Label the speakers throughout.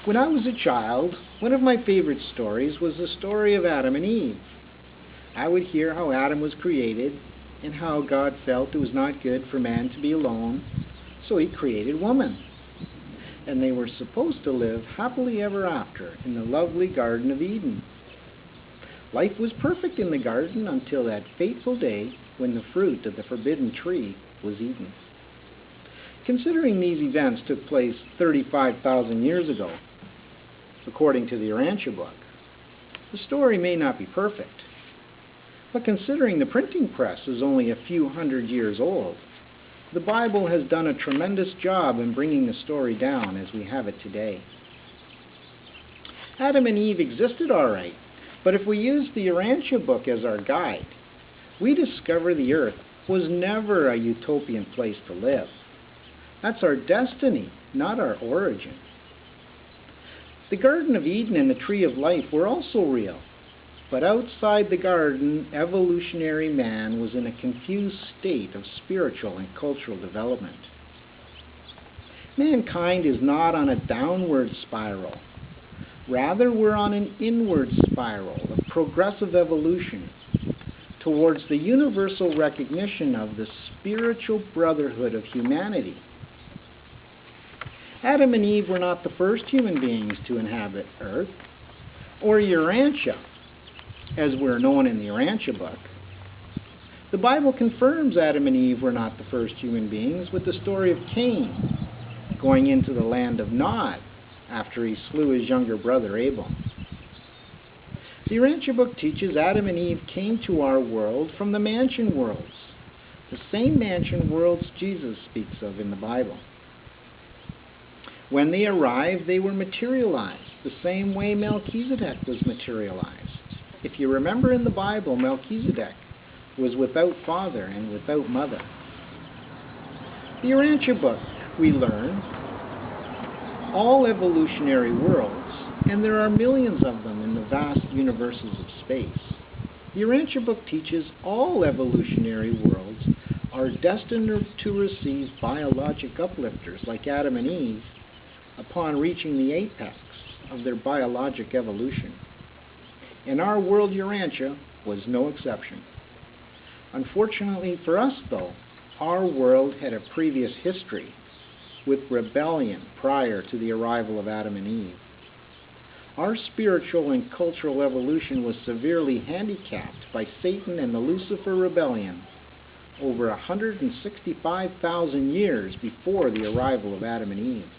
Speaker 1: When I was a child, one of my favorite stories was the story of Adam and Eve. I would hear how Adam was created and how God felt it was not good for man to be alone, so he created woman. And they were supposed to live happily ever after in the lovely Garden of Eden. Life was perfect in the garden until that fateful day when the fruit of the forbidden tree was eaten. Considering these events took place 35,000 years ago, according to the Urantia Book, the story may not be perfect. But considering the printing press is only a few hundred years old, the Bible has done a tremendous job in bringing the story down as we have it today. Adam and Eve existed all right, but if we use the Urantia Book as our guide, we discover the earth was never a utopian place to live. That's our destiny, not our origin. The Garden of Eden and the Tree of Life were also real, but outside the garden, evolutionary man was in a confused state of spiritual and cultural development. Mankind is not on a downward spiral. Rather, we're on an inward spiral of progressive evolution towards the universal recognition of the spiritual brotherhood of humanity. Adam and Eve were not the first human beings to inhabit Earth, or Urantia, as we're known in the Urantia Book. The Bible confirms Adam and Eve were not the first human beings with the story of Cain going into the land of Nod after he slew his younger brother Abel. The Urantia Book teaches Adam and Eve came to our world from the mansion worlds, the same mansion worlds Jesus speaks of in the Bible. When they arrived, they were materialized, the same way Melchizedek was materialized. If you remember in the Bible, Melchizedek was without father and without mother. The Urantia Book, we learn, all evolutionary worlds, and there are millions of them in the vast universes of space. The Urantia Book teaches all evolutionary worlds are destined to receive biologic uplifters like Adam and Eve upon reaching the apex of their biologic evolution. And our world Urantia was no exception. Unfortunately for us, though, our world had a previous history with rebellion prior to the arrival of Adam and Eve. Our spiritual and cultural evolution was severely handicapped by Satan and the Lucifer rebellion over 165,000 years before the arrival of Adam and Eve.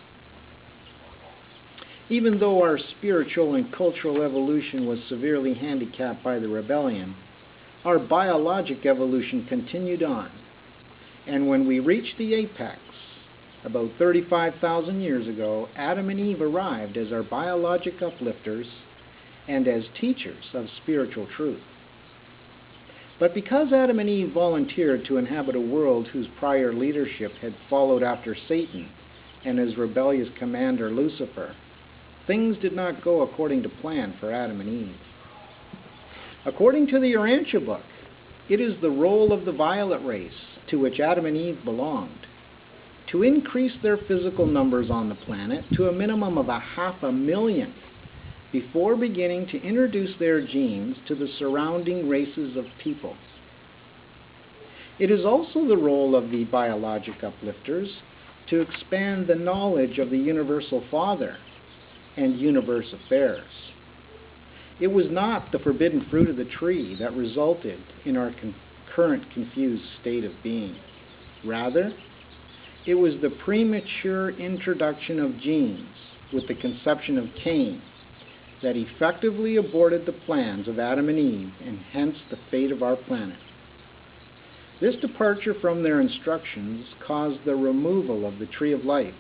Speaker 1: Even though our spiritual and cultural evolution was severely handicapped by the rebellion, our biologic evolution continued on. And when we reached the apex, about 35,000 years ago, Adam and Eve arrived as our biologic uplifters and as teachers of spiritual truth. But because Adam and Eve volunteered to inhabit a world whose prior leadership had followed after Satan and his rebellious commander Lucifer, things did not go according to plan for Adam and Eve. According to the Urantia Book, it is the role of the violet race, to which Adam and Eve belonged, to increase their physical numbers on the planet to a minimum of 500,000 before beginning to introduce their genes to the surrounding races of people. It is also the role of the biologic uplifters to expand the knowledge of the universal Father and universe affairs. It was not the forbidden fruit of the tree that resulted in our current confused state of being. Rather, it was the premature introduction of genes with the conception of Cain that effectively aborted the plans of Adam and Eve and hence the fate of our planet. This departure from their instructions caused the removal of the tree of life,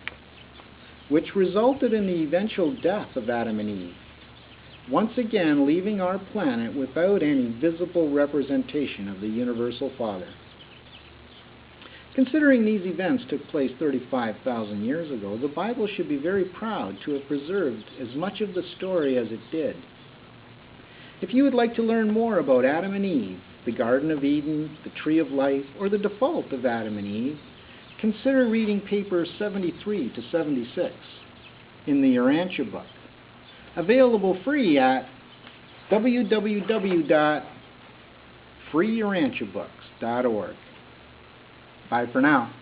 Speaker 1: which resulted in the eventual death of Adam and Eve, once again leaving our planet without any visible representation of the universal Father. Considering these events took place 35,000 years ago, the Bible should be very proud to have preserved as much of the story as it did. If you would like to learn more about Adam and Eve, the Garden of Eden, the Tree of Life, or the default of Adam and Eve, consider reading papers 73 to 76 in the Urantia Book. Available free at www.freeurantiabooks.org. Bye for now.